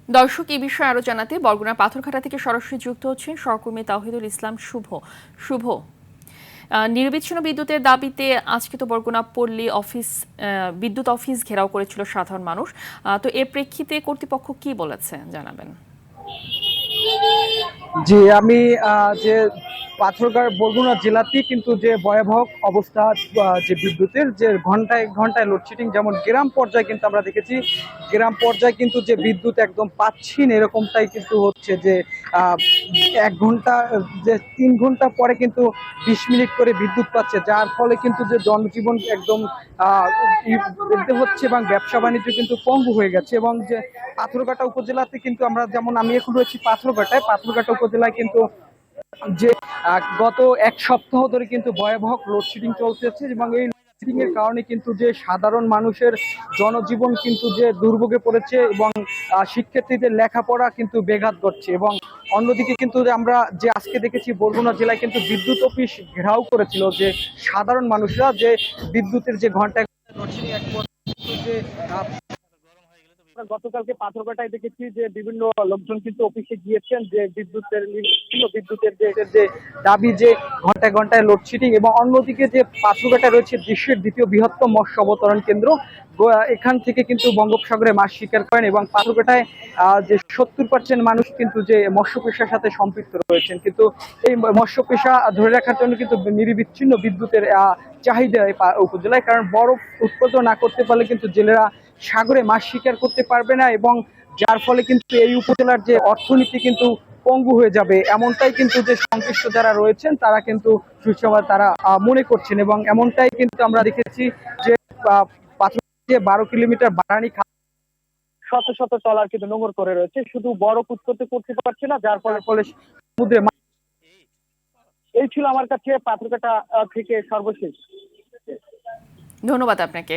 দর্শক এই বিষয়ে আরো জানাতে বরগুনার পাথরঘাটা থেকে সরাসরি যুক্ত হচ্ছেন সহকর্মী তাওহিদুল ইসলাম শুভ। শুভ, নিরবিচ্ছিন্ন বিদ্যুতের দাবিতে আজকে তো বরগুনা পল্লী অফিস বিদ্যুৎ অফিস ঘেরাও করেছিল সাধারণ মানুষ। তো এর প্রেক্ষিতে কর্তৃপক্ষ কি বলেছে জানাবেন? জি, আমি যে পাথরঘাটা বরগুনা জেলাতেই কিন্তু যে ভয়াবহ অবস্থা, যে বিদ্যুতের যে ঘন্টায় ঘন্টায় লোডশেডিং, যেমন গ্রাম পর্যায়ে কিন্তু আমরা দেখেছি গ্রাম পর্যায়ে কিন্তু যে বিদ্যুৎ একদম পাচ্ছি না এরকমটাই কিন্তু হচ্ছে যে 1 ঘন্টা, যে 3 ঘন্টা পরে কিন্তু 20 মিনিট করে বিদ্যুৎ পাচ্ছে, যার ফলে কিন্তু যে জনজীবন একদম বৃদ্ধি হচ্ছে এবং ব্যবসা বাণিজ্য কিন্তু পঙ্গু হয়ে গেছে। এবং যে পাথরঘাটা উপজেলাতে কিন্তু আমরা, যেমন আমি এখন রয়েছি পাথরঘাটা উপজেলায় কিন্তু যে গত 1 সপ্তাহ ধরে কিন্তু ভয়াবহ লোডশেডিং চলতেছে এবং এই লোডশেডিং এর কারণে কিন্তু যে সাধারণ মানুষের জনজীবন কিন্তু যে দুর্ভোগে পড়েছে এবং শিক্ষার্থীদের লেখাপড়া কিন্তু ব্যাঘাত ঘটছে। এবং অন্যদিকে কিন্তু যে আমরা যে আজকে দেখেছি বরগুনা জেলায় কিন্তু বিদ্যুৎ অফিস ঘেরাও করেছিল যে সাধারণ মানুষরা, যে বিদ্যুতের যে ঘন্টায় লোডশেডিং এক পর্যায়ে যে গতকালকে পাথরঘাটায় দেখেছি যে বিভিন্ন লোকজন কিন্তু অফিসে গিয়েছেন যে বিদ্যুতের যে দাবি, যে ঘন্টায় ঘন্টায় লোডশেডিং। এবং অন্যদিকে যে পাথরঘাটায় রয়েছে বিশ্বের দ্বিতীয় বৃহত্তম মৎস্য অবতরণ কেন্দ্র, এখান থেকে কিন্তু বঙ্গোপসাগরে মাছ শিকার করেন এবং পাথরঘাটায় যে 70% মানুষ কিন্তু যে মৎস্য পেশার সাথে সম্পৃক্ত রয়েছেন। কিন্তু এই মৎস্য পেশা ধরে রাখার জন্য কিন্তু নিরবিচ্ছিন্ন বিদ্যুতের চাহিদা এই উপজেলায়, কারণ বরফ উৎপাদন না করতে পারলে কিন্তু জেলেরা সাগরে মাছ শিকার করতে পারবে না এবং যার ফলে কিন্তু এই উপজেলার যে অর্থনীতি কিন্তু পঙ্গু হয়ে যাবে, এমনটাই কিন্তু যে সংশ্লিষ্ট যারা রয়েছেন তারা কিন্তু সুসময় তারা মনে করছেন। এবং এমনটাই কিন্তু আমরা দেখেছি যে 12 কিলোমিটার বারানি শত শত ট্রলার কিন্তু নোঙর করে রয়েছে, শুধু বরফ উৎপত্তি করতে পারছে না, যার ফলে সমুদ্রে এই ছিল আমার কাছে পাথরঘাটা থেকে সর্বশেষ। ধন্যবাদ আপনাকে।